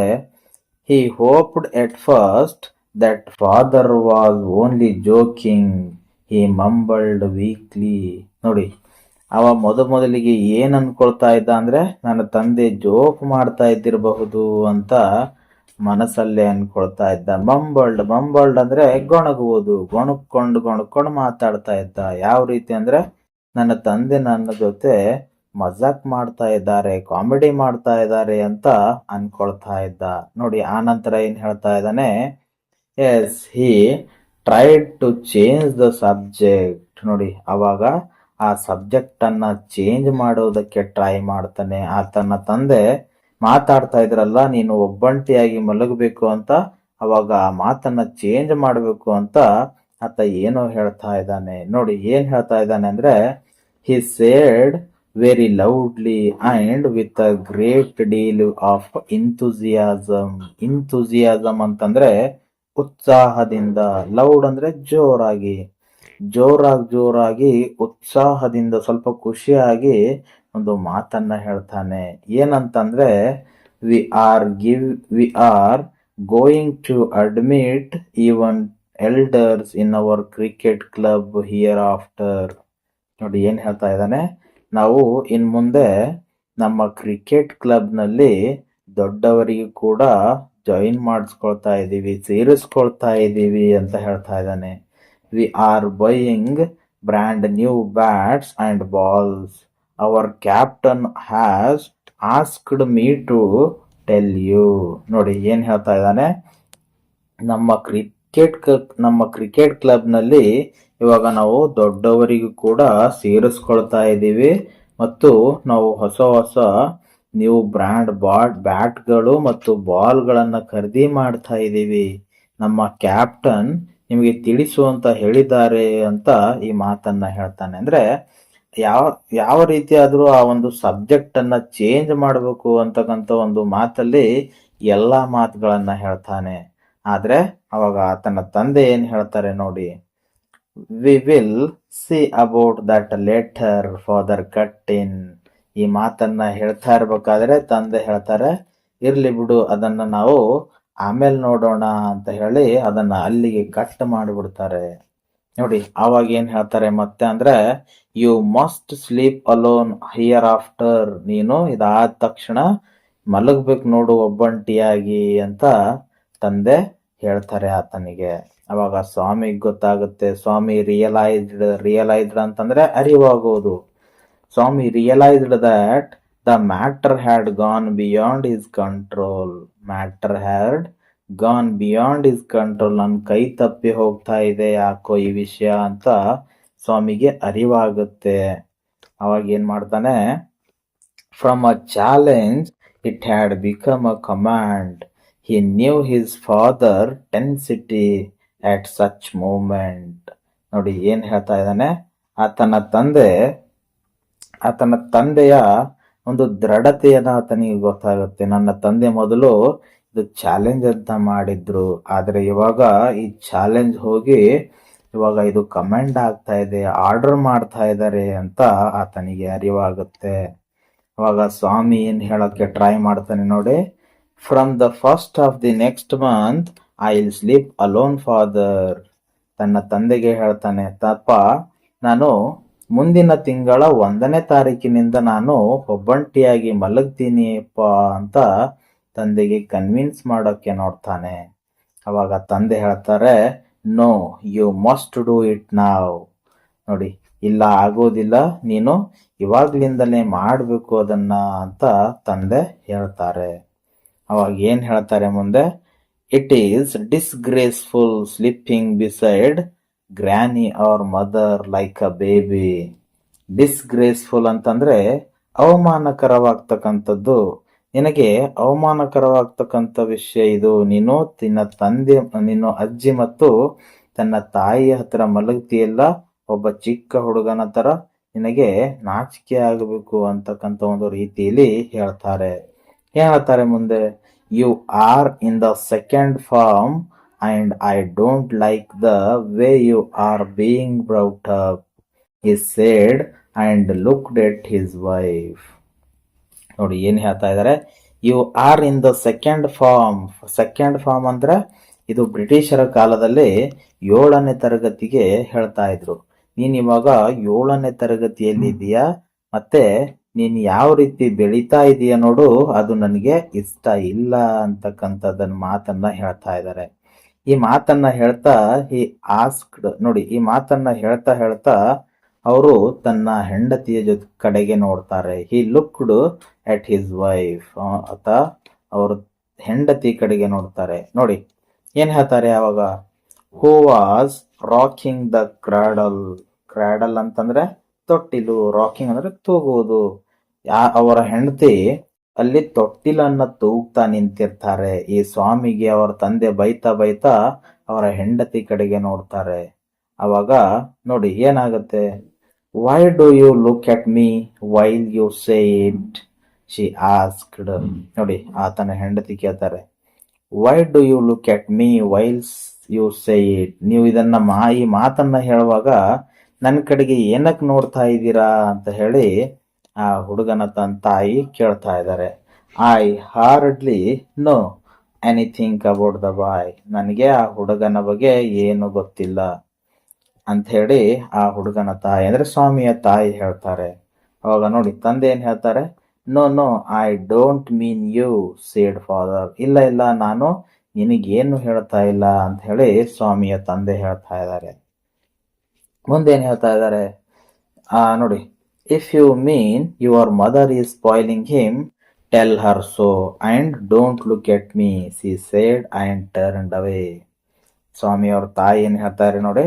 he hoped at first that father was only joking. He mumbled weakly. ನೋಡಿ ಅವ ಮೊದಲಿಗೆ ಏನ್ ಅನ್ಕೊಳ್ತಾ ಇದ್ದ ಅಂದ್ರೆ, ನನ್ನ ತಂದೆ ಜೋಕ್ ಮಾಡ್ತಾ ಇದ್ದಿರಬಹುದು ಅಂತ ಮನಸ್ಸಲ್ಲೇ ಅನ್ಕೊಳ್ತಾ ಇದ್ದ. ಮಂಬಲ್ಡ್ ಅಂದ್ರೆ ಗೊಣಗುವುದು. ಗೊಣಕೊಂಡು ಮಾತಾಡ್ತಾ ಇದ್ದ. ಯಾವ ರೀತಿ ಅಂದ್ರೆ, ನನ್ನ ತಂದೆ ನನ್ನ ಜೊತೆ ಮಜಾಕ್ ಮಾಡ್ತಾ ಇದ್ದಾರೆ, ಕಾಮಿಡಿ ಮಾಡ್ತಾ ಇದ್ದಾರೆ ಅಂತ ಅನ್ಕೊಳ್ತಾ ಇದ್ದ. ನೋಡಿ ಆ ನಂತರ ಏನ್ ಹೇಳ್ತಾ ಇದ್ದಾನೆ, as he tried to change the subject. ನೋಡಿ ಅವಾಗ ಆ ಸಬ್ಜೆಕ್ಟ್ ಅನ್ನ ಚೇಂಜ್ ಮಾಡೋದಕ್ಕೆ ಟ್ರೈ ಮಾಡ್ತಾನೆ. ತನ್ನ ತಂದೆ ಮಾತಾಡ್ತಾ ಇದ್ರಲ್ಲ, ನೀನು ಒಬ್ಬಂಟಿಯಾಗಿ ಮಲಗಬೇಕು ಅಂತ, ಅವಾಗ ಆ ಮಾತನ್ನ ಚೇಂಜ್ ಮಾಡಬೇಕು ಅಂತ ಆತ ಏನೋ ಹೇಳ್ತಾ ಇದ್ದಾನೆ. ನೋಡಿ ಏನ್ ಹೇಳ್ತಾ ಇದ್ದಾನೆ ಅಂದ್ರೆ, he said very loudly and with a great deal of enthusiasm. Enthusiasm ಅಂತಂದ್ರೆ ಉತ್ಸಾಹದಿಂದ. ಲೌಡ್ ಅಂದ್ರೆ ಜೋರಾಗಿ, ಜೋರಾಗಿ ಉತ್ಸಾಹದಿಂದ ಸ್ವಲ್ಪ ಖುಷಿಯಾಗಿ ಒಂದು ಮಾತನ್ನ ಹೇಳ್ತಾನೆ. ಏನಂತಂದ್ರೆ, we are going to admit even elders in our cricket club hereafter. ನೋಡಿ ಏನ್ ಹೇಳ್ತಾ ಇದ್ದಾನೆ, ನಾವು ಇನ್ ಮುಂದೆ ನಮ್ಮ ಕ್ರಿಕೆಟ್ ಕ್ಲಬ್ ನಲ್ಲಿ ದೊಡ್ಡವರಿಗೆ ಕೂಡ ಜಾಯಿನ್ ಮಾಡಿಸ್ಕೊಳ್ತಾ ಇದ್ದೀವಿ, ಸೇರಿಸ್ಕೊಳ್ತಾ ಇದ್ದೀವಿ ಅಂತ ಹೇಳ್ತಾ ಇದ್ದಾನೆ. We are buying brand new bats and balls. Our captain has asked me to tell you. ನೋಡಿ ಏನ್ ಹೇಳ್ತಾ ಇದ್ದಾನೆ, ನಮ್ಮ ಕ್ರಿಕೆಟ್ ಕ್ಲಬ್ ನಲ್ಲಿ ಇವಾಗ ನಾವು ದೊಡ್ಡವರಿಗೂ ಕೂಡ ಸೇರಿಸ್ಕೊಳ್ತಾ ಇದ್ದೀವಿ ಮತ್ತು ನಾವು ಹೊಸ ನೀವು ಬ್ರ್ಯಾಂಡ್ ಬ್ಯಾಟ್ಗಳು ಮತ್ತು ಬಾಲ್ಗಳನ್ನ ಖರೀದಿ ಮಾಡ್ತಾ ಇದ್ದೀವಿ. ನಮ್ಮ ಕ್ಯಾಪ್ಟನ್ ನಿಮಗೆ ತಿಳಿಸುವಂತ ಹೇಳಿದ್ದಾರೆ ಅಂತ ಈ ಮಾತನ್ನ ಹೇಳ್ತಾನೆ. ಅಂದ್ರೆ ಯಾವ ರೀತಿಯಾದ್ರೂ ಆ ಒಂದು ಸಬ್ಜೆಕ್ಟ್ ಅನ್ನ ಚೇಂಜ್ ಮಾಡಬೇಕು ಅಂತಕ್ಕಂಥ ಒಂದು ಮಾತಲ್ಲಿ ಎಲ್ಲಾ ಮಾತುಗಳನ್ನ ಹೇಳ್ತಾನೆ. ಆದ್ರೆ ಅವಾಗ ತನ್ನ ತಂದೆ ಏನ್ ಹೇಳ್ತಾರೆ ನೋಡಿ, we will see about that letter father cut ಇನ್. ಈ ಮಾತನ್ನ ಹೇಳ್ತಾ ಇರ್ಬೇಕಾದ್ರೆ ತಂದೆ ಹೇಳ್ತಾರೆ, ಇರ್ಲಿ ಬಿಡು ಅದನ್ನ ನಾವು ಆಮೇಲೆ ನೋಡೋಣ ಅಂತ ಹೇಳಿ ಅದನ್ನ ಅಲ್ಲಿಗೆ ಕಟ್ ಮಾಡಿಬಿಡ್ತಾರೆ. ನೋಡಿ ಅವಾಗ ಏನ್ ಹೇಳ್ತಾರೆ ಮತ್ತೆ ಅಂದ್ರೆ, you must sleep alone hereafter. ನೀನು ಇದಾದ ತಕ್ಷಣ ಮಲಗ್ಬೇಕು ನೋಡು ಒಬ್ಬಂಟಿಯಾಗಿ ಅಂತ ತಂದೆ ಹೇಳ್ತಾರೆ ಆತನಿಗೆ. ಅವಾಗ ಸ್ವಾಮಿಗೆ ಗೊತ್ತಾಗುತ್ತೆ. ಸ್ವಾಮಿ ರಿಯಲೈಸ್ಡ್ ಅಂತಂದ್ರೆ ಅರಿವಾಗುವುದು. Swami realised that the matter had gone beyond his control. Matter had gone beyond his control. ನನ್ನ ಕೈ ತಪ್ಪಿ ಹೋಗ್ತಾ ಇದೆ ಯಾಕೋ ಈ ವಿಷಯ ಅಂತ ಸ್ವಾಮಿಗೆ ಅರಿವಾಗುತ್ತೆ. ಅವಾಗ ಏನ್ ಮಾಡ್ತಾನೆ, from a challenge it had become a command. He knew his father tenacity at such moment. ನೋಡಿ ಏನ್ ಹೇಳ್ತಾ ಇದ್ದಾನೆ, ಆತನ ತಂದೆಯ ಒಂದು ದೃಢತೆಯನ್ನ ಆತನಿಗೆ ಗೊತ್ತಾಗುತ್ತೆ. ನನ್ನ ತಂದೆ ಮೊದಲು ಇದು ಚಾಲೆಂಜ್ ಅಂತ ಮಾಡಿದ್ರು, ಆದ್ರೆ ಇವಾಗ ಈ ಚಾಲೆಂಜ್ ಹೋಗಿ ಇವಾಗ ಇದು ಕಮೆಂಡ್ ಆಗ್ತಾ ಇದೆ, ಆರ್ಡರ್ ಮಾಡ್ತಾ ಇದ್ದಾರೆ ಅಂತ ಆತನಿಗೆ ಅರಿವಾಗುತ್ತೆ. ಅವಾಗ ಸ್ವಾಮಿ ಏನ್ ಹೇಳಕ್ಕೆ ಟ್ರೈ ಮಾಡ್ತಾನೆ ನೋಡಿ, from the first of the next month I will sleep alone father. ತನ್ನ ತಂದೆಗೆ ಹೇಳ್ತಾನೆ, ತಪ್ಪ ನಾನು ಮುಂದಿನ ತಿಂಗಳ 1ನೇ ತಾರೀಕಿನಿಂದ ನಾನು ಒಬ್ಬಂಟಿಯಾಗಿ ಮಲಗ್ತೀನಿ ಅಪ್ಪ ಅಂತ ತಂದೆಗೆ ಕನ್ವಿನ್ಸ್ ಮಾಡೋಕ್ಕೆ ನೋಡ್ತಾನೆ. ಅವಾಗ ತಂದೆ ಹೇಳ್ತಾರೆ, no you must do it now. ನೋಡಿ, ಇಲ್ಲ ಆಗೋದಿಲ್ಲ, ನೀನು ಇವಾಗ್ಲಿಂದಲೇ ಮಾಡಬೇಕು ಅದನ್ನ ಅಂತ ತಂದೆ ಹೇಳ್ತಾರೆ. ಅವಾಗ ಏನ್ ಹೇಳ್ತಾರೆ ಮುಂದೆ, it is disgraceful sleeping beside granny hour mother like a baby. Disgraceful ಅಂತಂದ್ರೆ ಅವಮಾನಕರವಾಗ್ತಕ್ಕಂಥದ್ದು. ನಿನಗೆ ಅವಮಾನಕರವಾಗ್ತಕ್ಕಂಥ ವಿಷಯ ಇದು. ನೀನು ನಿನ್ನ ಅಜ್ಜಿ ಮತ್ತು ತನ್ನ ತಾಯಿಯ ಹತ್ರ ಮಲಗ್ತಿಯಲ್ಲ, ಒಬ್ಬ ಚಿಕ್ಕ ಹುಡುಗನ ತರ ನಿನಗೆ ನಾಚಿಕೆ ಆಗಬೇಕು ಅಂತಕ್ಕಂಥ ಒಂದು ರೀತಿಯಲ್ಲಿ ಹೇಳ್ತಾರೆ ಮುಂದೆ, you are in the second form and I don't like the way you are being brought up, he said and looked at his wife. ನೋಡಿ ಏನ್ ಹೇಳ್ತಾ ಇದ್ದಾರೆ, you are in the second form ಅಂದ್ರೆ ಇದು ಬ್ರಿಟಿಷರ ಕಾಲದಲ್ಲಿ 7ನೇ ತರಗತಿಗೆ ಹೇಳ್ತಾ ಇದ್ರು. ನೀನ್ ಇವಾಗ 7ನೇ ತರಗತಿಯಲ್ಲಿ ಇದೀಯಾ, ಮತ್ತೆ ನೀನ್ ಯಾವ ರೀತಿ ಬೆಳೀತಾ ಇದೀಯ ನೋಡು, ಅದು ನನಗೆ ಇಷ್ಟ ಇಲ್ಲ ಅಂತಕ್ಕಂಥದ್ದನ್ನ ಮಾತನ್ನ ಹೇಳ್ತಾ ಇದ್ದಾರೆ. ಈ ಮಾತನ್ನ ಹೇಳ್ತಾ ಈ ಮಾತನ್ನ ಹೇಳ್ತಾ ಅವರು ತನ್ನ ಹೆಂಡತಿಯ ಕಡೆಗೆ ನೋಡ್ತಾರೆ. ಹಿ ಲುಕ್ಡ್ ಅಟ್ ಹಿಸ್ ವೈಫ್, ಅವರು ಹೆಂಡತಿ ಕಡೆಗೆ ನೋಡ್ತಾರೆ. ನೋಡಿ ಏನ್ ಹೇಳ್ತಾರೆ ಅವಾಗ, who was rocking the cradle ಅಂತಂದ್ರೆ ತೊಟ್ಟಿಲು, ರಾಕಿಂಗ್ ಅಂದ್ರೆ ತೂಗುವುದು. ಅವರ ಹೆಂಡತಿ ಅಲ್ಲಿ ತೊಟ್ಟಿಲನ್ನ ತೂಗ್ತಾ ನಿಂತಿರ್ತಾರೆ. ಈ ಸ್ವಾಮಿಗೆ ಅವರ ತಂದೆ ಬೈತಾ ಅವರ ಹೆಂಡತಿ ಕಡೆಗೆ ನೋಡ್ತಾರೆ. ಅವಾಗ ನೋಡಿ ಏನಾಗುತ್ತೆ, why do you look at me while you say it, she asked. ನೋಡಿ ಆತನ ಹೆಂಡತಿ ಕೇಳ್ತಾರೆ, why do you look at me while you say it. ನೀವು ಈ ಮಾತನ್ನ ಹೇಳುವಾಗ ನನ್ನ ಕಡೆಗೆ ಏನಕ್ಕೆ ನೋಡ್ತಾ ಇದ್ದೀರಾ ಅಂತ ಹೇಳಿ ಆ ಹುಡುಗನ ತಾಯಿ ಕೇಳ್ತಾ ಇದ್ದಾರೆ. I hardly know anything about the boy. ನನಗೆ ಆ ಹುಡುಗನ ಬಗ್ಗೆ ಏನು ಗೊತ್ತಿಲ್ಲ ಅಂತ ಹೇಳಿ ಆ ಹುಡುಗನ ತಾಯಿ ಅಂದ್ರೆ ಸ್ವಾಮಿಯ ತಾಯಿ ಹೇಳ್ತಾರೆ. ಅವಾಗ ನೋಡಿ ತಂದೆ ಏನ್ ಹೇಳ್ತಾರೆ, no I don't mean you said father. ಇಲ್ಲ ನಾನು ನಿನಗೇನು ಹೇಳ್ತಾ ಇಲ್ಲ ಅಂತ ಹೇಳಿ ಸ್ವಾಮಿಯ ತಂದೆ ಹೇಳ್ತಾ ಇದ್ದಾರೆ. ಮುಂದೇನ್ ಹೇಳ್ತಾ ಇದ್ದಾರೆ ನೋಡಿ, if you mean your mother is spoiling him tell her so and don't look at me, she said and turned away. ಸ್ವಾಮಿಯವ್ರ ತಾಯಿ ಏನ್ ಹೇಳ್ತಾರೆ ನೋಡಿ,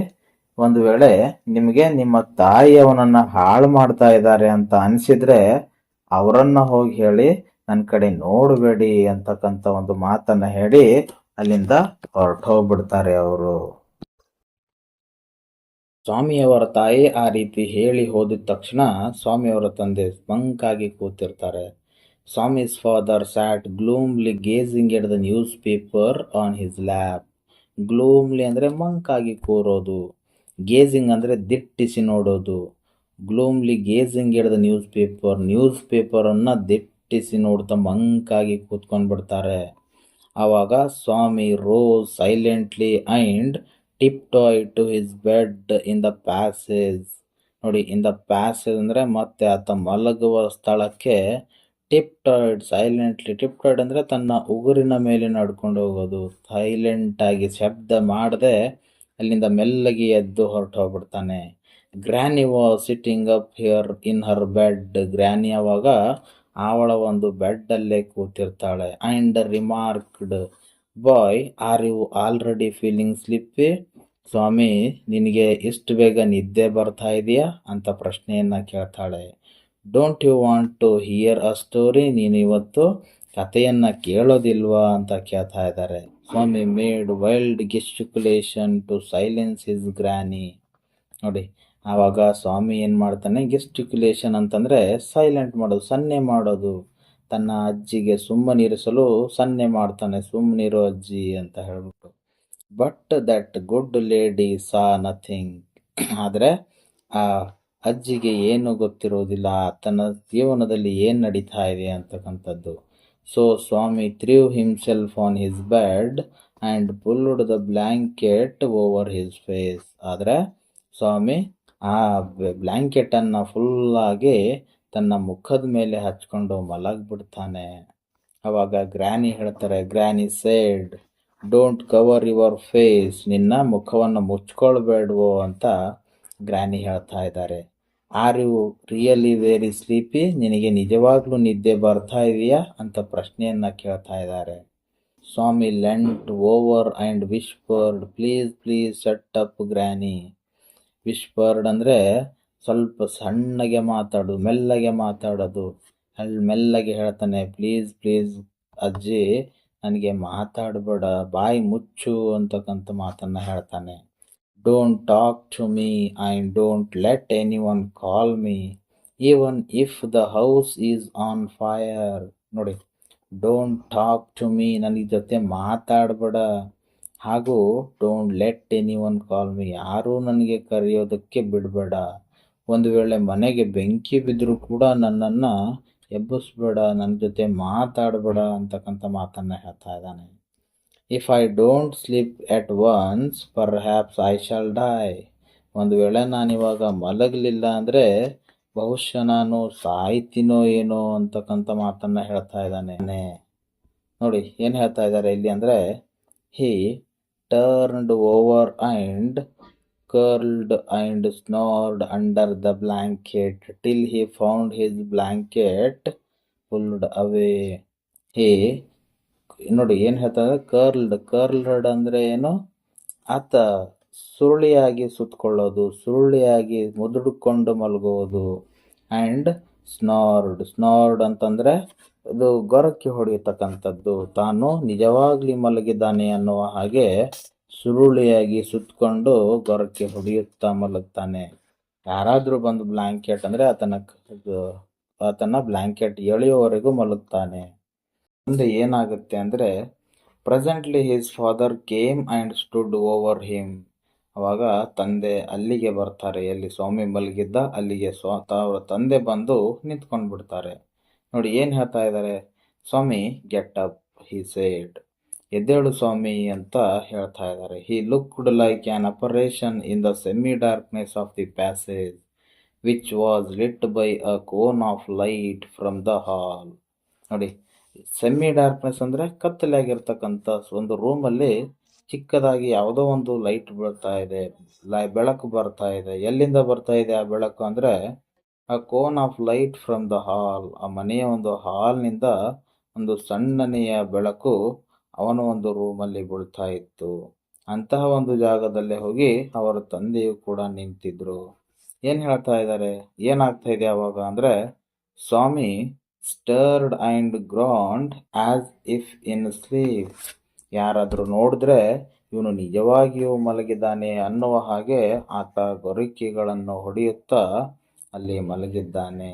ಒಂದು ವೇಳೆ ನಿಮಗೆ ನಿಮ್ಮ ತಾಯಿ ಅವನನ್ನ ಹಾಳು ಮಾಡ್ತಾ ಇದ್ದಾರೆ ಅಂತ ಅನ್ಸಿದ್ರೆ ಅವರನ್ನ ಹೋಗಿ ಹೇಳಿ ನನ್ನ ಕಡೆ ನೋಡಬೇಡಿ ಅಂತಕ್ಕಂಥ ಒಂದು ಮಾತನ್ನ ಹೇಳಿ ಅಲ್ಲಿಂದ ಹೊರಟೋಗ್ಬಿಡ್ತಾರೆ ಅವರು. ಸ್ವಾಮಿಯವರ ತಾಯಿ ಆ ರೀತಿ ಹೇಳಿ ಹೋದಿದ ತಕ್ಷಣ ಸ್ವಾಮಿಯವರ ತಂದೆ ಮಂಕಾಗಿ ಕೂತಿರ್ತಾರೆ. Swami's father sat gloomily gazing at the newspaper on his lap. Gloomily ಅಂದ್ರೆ ಮಂಕಾಗಿ ಕೂರೋದು, ಗೇಜಿಂಗ್ ಅಂದ್ರೆ ದಿಟ್ಟಿಸಿ ನೋಡೋದು. Gloomily gazing at the newspaper ಅನ್ನ ದಿಟ್ಟಿಸಿ ನೋಡ್ತಾ ಮಂಕಾಗಿ ಕೂತ್ಕೊಂಡ್ಬಿಡ್ತಾರೆ. ಆವಾಗ Swami rose silently and tiptoe to his bed in the passage. ನೋಡಿ, ಇನ್ ದ ಪ್ಯಾಸೇಜ್ ಅಂದ್ರೆ ಮತ್ತೆ ಆತ ಮಲಗುವ ಸ್ಥಳಕ್ಕೆ ಟಿಪ್ಟಾಯ್ಡ್ ಅಂದ್ರೆ ತನ್ನ ಉಗುರಿನ ಮೇಲೆ ನಡ್ಕೊಂಡು ಹೋಗೋದು. ಸೈಲೆಂಟ್ ಆಗಿ ಶಬ್ದ ಮಾಡದೆ ಅಲ್ಲಿಂದ ಮೆಲ್ಲಗೆ ಎದ್ದು ಹೊರಟು ಹೋಗ್ಬಿಡ್ತಾನೆ. Granny was sitting up here in her bed. Granny ಅವಾಗ ಅವಳ ಒಂದು ಬೆಡ್ ಅಲ್ಲೇ ಕೂತಿರ್ತಾಳೆ. And remarked, boy are you already feeling sleepy. Swami, ನಿನಗೆ ಇಷ್ಟು ಬೇಗ ನಿದ್ದೆ ಬರ್ತಾ ಇದೆಯಾ ಅಂತ ಪ್ರಶ್ನೆಯನ್ನ ಕೇಳ್ತಾಳೆ. Don't you want to hear a story. ನೀನು ಇವತ್ತು ಕಥೆಯನ್ನ ಕೇಳೋದಿಲ್ವಾ ಅಂತ ಕೇಳ್ತಾ ಇದ್ದಾರೆ. Swami made wild gesticulation to silence his granny. ನೋಡಿ, ಆವಾಗ ಸ್ವಾಮಿ ಏನು ಮಾಡ್ತಾನೆ, ಗೆಸ್ಟಿಕ್ಯುಲೇಷನ್ ಅಂತಂದರೆ ಸೈಲೆಂಟ್ ಮಾಡೋದು, ಸನ್ನೆ ಮಾಡೋದು. ತನ್ನ ಅಜ್ಜಿಗೆ ಸುಮ್ಮನಿರಿಸಲು ಸನ್ನೆ ಮಾಡ್ತಾನೆ, ಸುಮ್ಮನಿರೋ ಅಜ್ಜಿ ಅಂತ ಹೇಳ್ಬಿಟ್ಟು. But that good lady saw nothing. ಆದರೆ ಆ ಅಜ್ಜಿಗೆ ಏನು ಗೊತ್ತಿರೋದಿಲ್ಲ, ತನ್ನ ಜೀವನದಲ್ಲಿ ಏನು ನಡೀತಾ ಇದೆ ಅಂತಕ್ಕಂಥದ್ದು. So Swami threw himself on his bed and pulled the blanket over his face. ಆದರೆ ಸ್ವಾಮಿ ಆ ಬ್ಲ್ಯಾಂಕೆಟನ್ನು ಫುಲ್ಲಾಗಿ ತನ್ನ ಮುಖದ ಮೇಲೆ ಹಚ್ಕೊಂಡು ಮಲಗಿಬಿಡ್ತಾನೆ. ಅವಾಗ ಗ್ರ್ಯಾನಿ ಹೇಳ್ತಾರೆ, granny said, don't cover your face, ನಿನ್ನ ಮುಖವನ್ನು ಮುಚ್ಕೊಳ್ಬೇಡ್ವೋ ಅಂತ ಗ್ರ್ಯಾನಿ ಹೇಳ್ತಾ ಇದ್ದಾರೆ. Are you really very sleepy, ನಿನಗೆ ನಿಜವಾಗ್ಲೂ ನಿದ್ದೆ ಬರ್ತಾ ಇದೆಯಾ ಅಂತ ಪ್ರಶ್ನೆಯನ್ನು ಕೇಳ್ತಾ ಇದ್ದಾರೆ. Swami leant over and whispered, please please shut up granny. Whispered ಅಂದರೆ ಸ್ವಲ್ಪ ಸಣ್ಣಗೆ ಮಾತಾಡೋದು, ಮೆಲ್ಲಗೆ ಮಾತಾಡೋದು. ಅಲ್ಲಿ ಮೆಲ್ಲಗೆ ಹೇಳ್ತಾನೆ, ಪ್ಲೀಸ್ ಪ್ಲೀಸ್ ಅಜ್ಜಿ ನನಗೆ ಮಾತಾಡಬೇಡ, ಬಾಯಿ ಮುಚ್ಚು ಅಂತಕ್ಕಂಥ ಮಾತನ್ನು ಹೇಳ್ತಾನೆ. Don't talk to me and don't let any one call me even if the house is on fire. ನೋಡಿ, ಡೋಂಟ್ ಟಾಕ್ ಟು ಮೀ, ನನಗೆ ಜೊತೆ ಮಾತಾಡಬೇಡ, ಹಾಗೂ don't let any one call me, ಯಾರೂ ನನಗೆ ಕರೆಯೋದಕ್ಕೆ ಬಿಡಬೇಡ. ಒಂದು ವೇಳೆ ಮನೆಗೆ ಬೆಂಕಿ ಬಿದ್ದರೂ ಕೂಡ ನನ್ನನ್ನು ಎಬ್ಬಿಸ್ಬೇಡ, ನನ್ನ ಜೊತೆ ಮಾತಾಡಬೇಡ ಅಂತಕ್ಕಂಥ ಮಾತನ್ನು ಹೇಳ್ತಾ ಇದ್ದಾನೆ. If I don't sleep at once perhaps I shall die. ಒಂದು ವೇಳೆ ನಾನಿವಾಗ ಮಲಗಲಿಲ್ಲ ಅಂದರೆ ಬಹುಶಃ ನಾನು ಸಾಯ್ತೀನೋ ಏನೋ ಅಂತಕ್ಕಂಥ ಮಾತನ್ನು ಹೇಳ್ತಾ ಇದ್ದಾನೆ. ನೋಡಿ ಏನು ಹೇಳ್ತಾ ಇದ್ದಾರೆ ಇಲ್ಲಿ ಅಂದರೆ, he turned over and curled and snored under the blanket till he found his blanket pulled away. He ನೋಡಿ ಏನು ಹೇಳ್ತಾರೆ, ಕರ್ಲ್ಡ್ ಅಂದರೆ ಏನು, ಆತ ಸುರುಳಿಯಾಗಿ ಸುತ್ತಕೊಳ್ಳೋದು, ಸುರುಳಿಯಾಗಿ ಮುದುಡಿಕೊಂಡು ಮಲಗುವುದು. ಆ್ಯಂಡ್ ಸ್ನಾರ್ಡ್ ಅಂತಂದರೆ ಇದು ಗೊರಕ್ಕೆ ಹೊಡೆಯತಕ್ಕಂಥದ್ದು, ತಾನು ನಿಜವಾಗ್ಲಿ ಮಲಗಿದ್ದಾನೆ ಅನ್ನುವ ಹಾಗೆ ಸುರುಳಿಯಾಗಿ ಸುತ್ತಕೊಂಡು ಗೊರಕ್ಕೆ ಹೊಡೆಯುತ್ತಾ ಮಲಗ್ತಾನೆ. ಯಾರಾದರೂ ಬಂದು ಬ್ಲ್ಯಾಂಕೆಟ್ ಅಂದರೆ ಆತನ ಬ್ಲ್ಯಾಂಕೆಟ್ ಎಳೆಯುವವರೆಗೂ ಮಲಗ್ತಾನೆ. ಮುಂದೆ ಏನಾಗುತ್ತೆ ಅಂದರೆ, presently his father came and stood over him. ಅವಾಗ ತಂದೆ ಅಲ್ಲಿಗೆ ಬರ್ತಾರೆ, ಎಲ್ಲಿ ಸ್ವಾಮಿ ಮಲಗಿದ್ದ ಅಲ್ಲಿಗೆ ಅವರ ತಂದೆ ಬಂದು ನಿಂತ್ಕೊಂಡು ಬಿಡ್ತಾರೆ. ನೋಡಿ ಏನು ಹೇಳ್ತಾ ಇದ್ದಾರೆ, Swami get up he said, ಎದ್ದೇಳು ಸ್ವಾಮಿ ಅಂತ ಹೇಳ್ತಾ ಇದ್ದಾರೆ. He looked like an apparition in the semi darkness of the passage which was lit by a cone of light from the hall. ನೋಡಿ, ಸೆಮಿ ಡಾರ್ಕ್ನೆಸ್ ಅಂದರೆ ಕತ್ತಲಾಗಿರ್ತಕ್ಕಂಥ ಒಂದು ರೂಮಲ್ಲಿ ಚಿಕ್ಕದಾಗಿ ಯಾವುದೋ ಒಂದು ಲೈಟ್ ಬರ್ತಾ ಇದೆ, ಬೆಳಕು ಬರ್ತಾ ಇದೆ. ಎಲ್ಲಿಂದ ಬರ್ತಾ ಇದೆ ಆ ಬೆಳಕು ಅಂದರೆ, ಆ cone of light from the ಹಾಲ್, ಆ ಮನೆಯ ಒಂದು ಹಾಲ್ನಿಂದ ಒಂದು ಸಣ್ಣನೆಯ ಬೆಳಕು ಅವನ ಒಂದು ರೂಮಲ್ಲಿ ಬೀಳ್ತಾ ಇತ್ತು. ಅಂತಹ ಒಂದು ಜಾಗದಲ್ಲೇ ಹೋಗಿ ಅವರ ತಂದೆಯು ಕೂಡ ನಿಂತಿದ್ರು. ಏನು ಹೇಳ್ತಾ ಇದ್ದಾರೆ, ಏನಾಗ್ತಾ ಇದೆ ಆವಾಗ ಅಂದರೆ, Swami stirred and groaned as if in sleep. ಯಾರಾದರೂ ನೋಡಿದ್ರೆ ಇವನು ನಿಜವಾಗಿಯೂ ಮಲಗಿದ್ದಾನೆ ಅನ್ನುವ ಹಾಗೆ ಆತ ಗೊರಕೆಗಳನ್ನು ಹೊಡೆಯುತ್ತಾ ಅಲ್ಲಿ ಮಲಗಿದ್ದಾನೆ.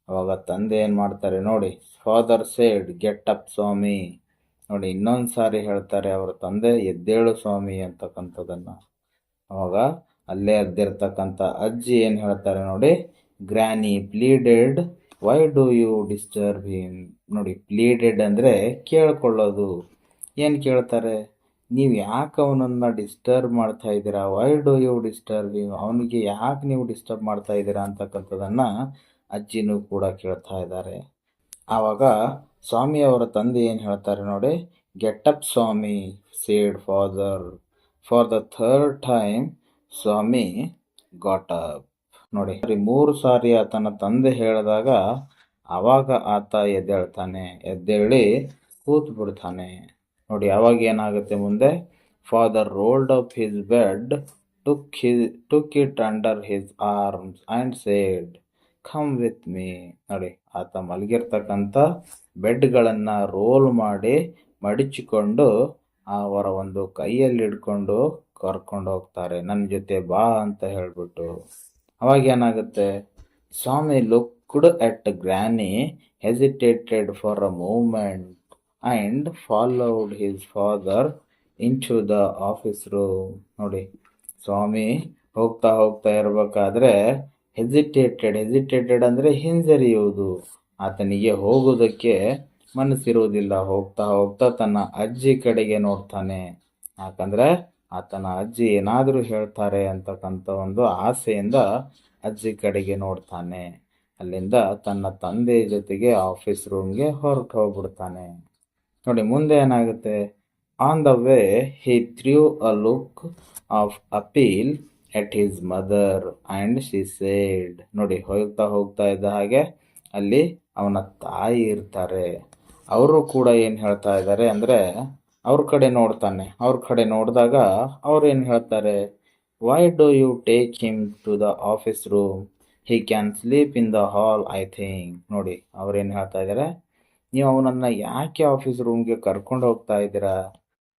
ಅವಾಗ ತಂದೆ ಏನು ಮಾಡ್ತಾರೆ ನೋಡಿ, ಫಾದರ್ ಸೇಡ್ ಗೆಟ್ ಅಪ್ ಸ್ವಾಮಿ. ನೋಡಿ, ಇನ್ನೊಂದು ಸಾರಿ ಹೇಳ್ತಾರೆ ಅವರ ತಂದೆ, ಎದ್ದೇಳು ಸ್ವಾಮಿ ಅಂತಕ್ಕಂಥದ್ದನ್ನು. ಅವಾಗ ಅಲ್ಲೇ ಅದ್ದಿರ್ತಕ್ಕಂಥ ಅಜ್ಜಿ ಏನು ಹೇಳ್ತಾರೆ ನೋಡಿ, granny pleaded why do you disturb him. ನೋಡಿ, ಪ್ಲೀಡೆಡ್ ಅಂದರೆ ಕೇಳ್ಕೊಳ್ಳೋದು. ಏನು ಕೇಳ್ತಾರೆ, ನೀವು ಯಾಕೆ ಅವನನ್ನು ಡಿಸ್ಟರ್ಬ್ ಮಾಡ್ತಾ ಇದ್ದೀರಾ, why do you disturb him, ಅವನಿಗೆ ಯಾಕೆ ನೀವು ಡಿಸ್ಟರ್ಬ್ ಮಾಡ್ತಾ ಇದ್ದೀರಾ ಅಂತಕ್ಕಂಥದ್ದನ್ನು ಅಜ್ಜಿನೂ ಕೂಡ ಕೇಳ್ತಾ ಇದ್ದಾರೆ. ಆವಾಗ ಸ್ವಾಮಿ ಅವರ ತಂದೆ ಏನು ಹೇಳ್ತಾರೆ ನೋಡಿ, get up Swami said father. For the third time Swami got up. ನೋಡಿ, 3 ಸಾರಿ ಆತನ ತಂದೆ ಹೇಳಿದಾಗ ಆವಾಗ ಆತ ಎದ್ದೇಳ್ತಾನೆ, ಎದ್ದೇಳಿ ಕೂತು ಬಿಡ್ತಾನೆ. ನೋಡಿ, ಆವಾಗ ಏನಾಗುತ್ತೆ ಮುಂದೆ, father rolled up his bed, took it under his arms and said, come with me. ನೋಡಿ, ಆತ ಮಲಗಿರ್ತಕ್ಕಂಥ ಬೆಡ್ಗಳನ್ನ ರೋಲ್ ಮಾಡಿ ಮಡಿಚಿಕೊಂಡು ಅವರ ಒಂದು ಕೈಯಲ್ಲಿ ಹಿಡ್ಕೊಂಡು ಕರ್ಕೊಂಡು ಹೋಗ್ತಾರೆ, ನನ್ನ ಜೊತೆ ಬಾ ಅಂತ ಹೇಳ್ಬಿಟ್ಟು. ಅವಾಗ ಏನಾಗುತ್ತೆ, Swami looked at granny, hesitated for a moment and followed his father into the office room. ನೋಡಿ, ಸ್ವಾಮಿ ಹೋಗ್ತಾ ಹೋಗ್ತಾ ಇರಬೇಕಾದ್ರೆ ಹೆಸಿಟೇಟೆಡ್ ಅಂದರೆ ಹಿಂಜರಿಯುವುದು. ಆತನಿಗೆ ಹೋಗುವುದಕ್ಕೆ ಮನಸ್ಸಿರುವುದಿಲ್ಲ. ಹೋಗ್ತಾ ಹೋಗ್ತಾ ತನ್ನ ಅಜ್ಜಿ ಕಡೆಗೆ ನೋಡ್ತಾನೆ. ಯಾಕಂದ್ರೆ ಆತನ ಅಜ್ಜಿ ಏನಾದರೂ ಹೇಳ್ತಾರೆ ಅಂತಕ್ಕಂಥ ಒಂದು ಆಸೆಯಿಂದ ಅಜ್ಜಿ ಕಡೆಗೆ ನೋಡ್ತಾನೆ. ಅಲ್ಲಿಂದ ತನ್ನ ತಂದೆ ಜೊತೆಗೆ ಆಫೀಸ್ ರೂಮ್ಗೆ ಹೊರಟು ಹೋಗ್ಬಿಡ್ತಾನೆ. ನೋಡಿ, ಮುಂದೆ ಏನಾಗುತ್ತೆ, on the way he threw a look of appeal at his mother and she said. ನೋಡಿ, ಹೋಗ್ತಾ ಹೋಗ್ತಾ ಇದ್ದ ಹಾಗೆ ಅಲ್ಲಿ ಅವನ ತಾಯಿ ಇರ್ತಾರೆ. ಅವರು ಕೂಡ ಏನು ಹೇಳ್ತಾ ಇದ್ದಾರೆ ಅಂದರೆ, ಅವ್ರ ಕಡೆ ನೋಡ್ತಾನೆ. ಅವ್ರ ಕಡೆ ನೋಡಿದಾಗ ಅವ್ರು ಏನು ಹೇಳ್ತಾರೆ, why do you take him to the office room, he can sleep in the hall I think. ನೋಡಿ, ಅವ್ರೇನು ಹೇಳ್ತಾ ಇದ್ದಾರೆ, ನೀವು ಅವನನ್ನು ಯಾಕೆ ಆಫೀಸ್ ರೂಮ್ಗೆ ಕರ್ಕೊಂಡು ಹೋಗ್ತಾ ಇದ್ದೀರಾ,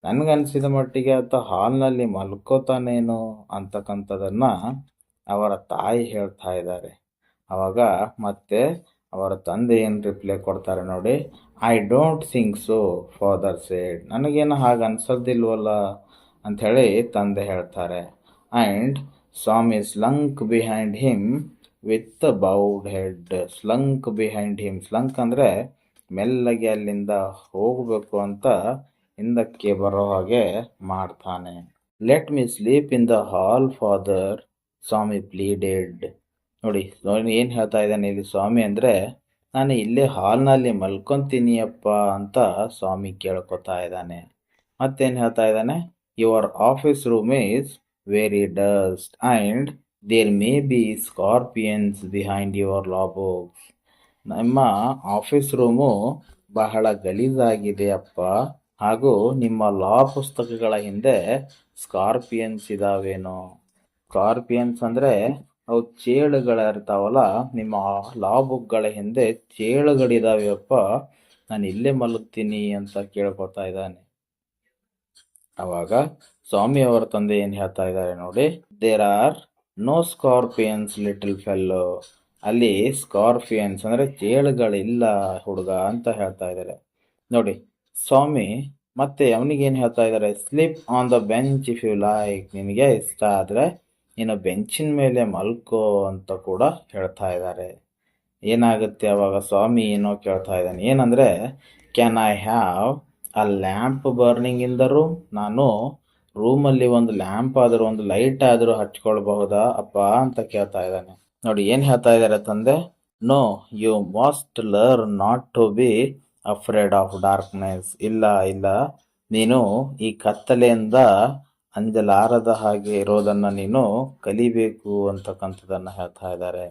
ನನಗನ್ಸಿದ ಮಟ್ಟಿಗೆ ಆತ ಹಾಲ್ನಲ್ಲಿ ಮಲ್ಕೋತಾನೇನೋ ಅಂತಕ್ಕಂಥದ್ದನ್ನು ಅವರ ತಾಯಿ ಹೇಳ್ತಾ ಇದ್ದಾರೆ. ಆವಾಗ ಮತ್ತೆ ಅವರ ತಂದೆ ಏನು ರಿಪ್ಲೈ ಕೊಡ್ತಾರೆ ನೋಡಿ, I don't think so father said. ನನಗೇನು ಹಾಗೆ ಅನ್ಸೋದಿಲ್ವಲ್ಲ ಅಂಥೇಳಿ ತಂದೆ ಹೇಳ್ತಾರೆ. And Swami slunk behind him with bowed head. Slunk behind him, slunk ಅಂದರೆ ಮೆಲ್ಲಗೆ ಅಲ್ಲಿಂದ ಹೋಗಬೇಕು ಅಂತ ಹಿಂದಕ್ಕೆ ಬರೋ ಹಾಗೆ ಮಾಡ್ತಾನೆ. Let me sleep in the hall father, Swami pleaded. ನೋಡಿ, ಏನು ಹೇಳ್ತಾ ಇದ್ದಾನೆ ಇಲ್ಲಿ ಸ್ವಾಮಿ ಅಂದರೆ, ನಾನು ಇಲ್ಲೇ ಹಾಲ್ನಲ್ಲಿ ಮಲ್ಕೊತೀನಿಯಪ್ಪ ಅಂತ ಸ್ವಾಮಿ ಕೇಳ್ಕೊತಾ ಇದ್ದಾನೆ. ಮತ್ತೇನು ಹೇಳ್ತಾ ಇದ್ದಾನೆ, your office room is very dust and there may be scorpions behind your law books. ನಮ್ಮ ಆಫೀಸ್ ರೂಮು ಬಹಳ ಗಲೀಜಾಗಿದೆ ಅಪ್ಪ, ಹಾಗೂ ನಿಮ್ಮ ಲಾ ಪುಸ್ತಕಗಳ ಹಿಂದೆ ಸ್ಕಾರ್ಪಿಯನ್ಸ್ ಇದಾವೇನೋ. ಸ್ಕಾರ್ಪಿಯನ್ಸ್ ಅಂದರೆ ಅವು ಚೇಳುಗಳಿರ್ತಾವಲ್ಲ, ನಿಮ್ಮ ಲಾ ಬುಕ್ಗಳ ಹಿಂದೆ ಚೇಳುಗಳಿದಾವೆಯಪ್ಪ, ನಾನು ಇಲ್ಲೇ ಮಲಗ್ತೀನಿ ಅಂತ ಕೇಳ್ಕೊತಾ ಇದ್ದಾನೆ. ಅವಾಗ ಸ್ವಾಮಿಯವರ ತಂದೆ ಏನು ಹೇಳ್ತಾ ಇದ್ದಾರೆ ನೋಡಿ, there are no scorpions little fellow. ಅಲ್ಲಿ ಸ್ಕಾರ್ಪಿಯನ್ಸ್ ಅಂದರೆ ಚೇಳುಗಳಿಲ್ಲ ಹುಡುಗ ಅಂತ ಹೇಳ್ತಾ ಇದ್ದಾರೆ. ನೋಡಿ, ಸ್ವಾಮಿ ಮತ್ತೆ ಅವನಿಗೇನು ಹೇಳ್ತಾ ಇದ್ದಾರೆ, sleep on the bench if you like. ನಿನಗೆ ಇಷ್ಟ ಆದರೆ ನೀನು ಬೆಂಚಿನ ಮೇಲೆ ಮಲ್ಕೋ ಅಂತ ಕೂಡ ಹೇಳ್ತಾ ಇದ್ದಾರೆ. ಏನಾಗುತ್ತೆ ಅವಾಗ, ಸ್ವಾಮಿ ಏನೋ ಕೇಳ್ತಾ ಇದ್ದಾನೆ, ಏನಂದರೆ, can I have a lamp burning in the room. ನಾನು ರೂಮಲ್ಲಿ ಒಂದು ಲ್ಯಾಂಪ್ ಆದರೂ, ಒಂದು ಲೈಟ್ ಆದರೂ ಹಚ್ಕೊಳ್ಬಹುದಾ ಅಪ್ಪ ಅಂತ ಕೇಳ್ತಾ ಇದ್ದಾನೆ. ನೋಡಿ, ಏನು ಹೇಳ್ತಾ ಇದ್ದಾರೆ ತಂದೆ, no you must learn not to be afraid of darkness. ಇಲ್ಲ ಇಲ್ಲ, ನೀನು ಈ ಕತ್ತಲೆಯಿಂದ ಅಂಜಲಾರದ ಹಾಗೆ ಇರೋದನ್ನು ನೀನು ಕಲಿಬೇಕು ಅಂತಕ್ಕಂಥದ್ದನ್ನು ಹೇಳ್ತಾ ಇದ್ದಾರೆ.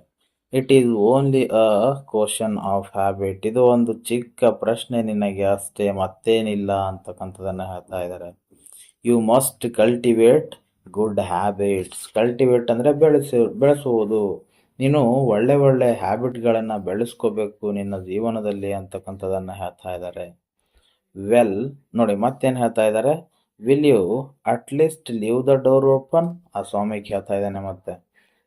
It is only a question of habit. ಇದು ಒಂದು ಚಿಕ್ಕ ಪ್ರಶ್ನೆ ನಿನಗೆ ಅಷ್ಟೇ, ಮತ್ತೇನಿಲ್ಲ ಅಂತಕ್ಕಂಥದ್ದನ್ನು ಹೇಳ್ತಾ ಇದ್ದಾರೆ. You must cultivate good habits. Cultivate ಅಂದರೆ ಬೆಳೆಸುವುದು. ನೀನು ಒಳ್ಳೆ ಒಳ್ಳೆ ಹ್ಯಾಬಿಟ್ಗಳನ್ನು ಬೆಳೆಸ್ಕೋಬೇಕು ನಿನ್ನ ಜೀವನದಲ್ಲಿ ಅಂತಕ್ಕಂಥದ್ದನ್ನು ಹೇಳ್ತಾ ಇದ್ದಾರೆ. ವೆಲ್, ನೋಡಿ ಮತ್ತೇನು ಹೇಳ್ತಾ ಇದ್ದಾರೆ, will you at least leave the door open. ಆ ಸ್ವಾಮಿ ಕೇಳ್ತಾ ಇದ್ದಾನೆ, ಮತ್ತೆ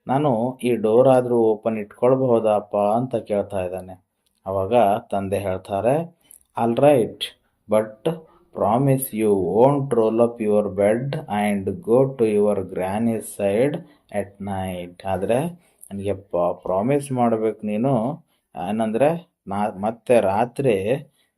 ನಾನು ಈ ಡೋರ್ ಆದರೂ ಓಪನ್ ಇಟ್ಕೊಳ್ಬಹುದಪ್ಪ ಅಂತ ಕೇಳ್ತಾ ಇದ್ದಾನೆ. ಅವಾಗ ತಂದೆ ಹೇಳ್ತಾರೆ, all right, but promise you won't roll up your bed and go to your granny's side at night. ಆದರೆ ನನಗೆ ಪ್ರಾಮಿಸ್ ಮಾಡಬೇಕು ನೀನು, ಏನಂದರೆ ಮತ್ತೆ ರಾತ್ರಿ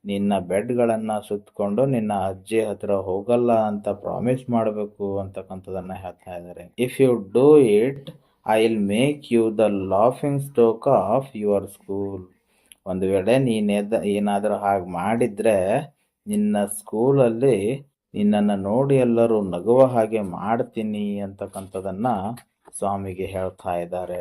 ನಿನ್ನ ಬೆಡ್ಗಳನ್ನು ಸುತ್ತಕೊಂಡು ನಿನ್ನ ಅಜ್ಜಿ ಹತ್ರ ಹೋಗಲ್ಲ ಅಂತ ಪ್ರಾಮಿಸ್ ಮಾಡಬೇಕು ಅಂತಕ್ಕಂಥದ್ದನ್ನು ಹೇಳ್ತಾ ಇದ್ದಾರೆ. If you do it I will make you the laughing stock of your school. ಒಂದು ವೇಳೆ ಏನಾದರೂ ಹಾಗೆ ಮಾಡಿದರೆ ನಿನ್ನ ಸ್ಕೂಲಲ್ಲಿ ನಿನ್ನನ್ನು ನೋಡಿ ಎಲ್ಲರೂ ನಗುವ ಹಾಗೆ ಮಾಡ್ತೀನಿ ಅಂತಕ್ಕಂಥದ್ದನ್ನು ಸ್ವಾಮಿಗೆ ಹೇಳ್ತಾ ಇದ್ದಾರೆ.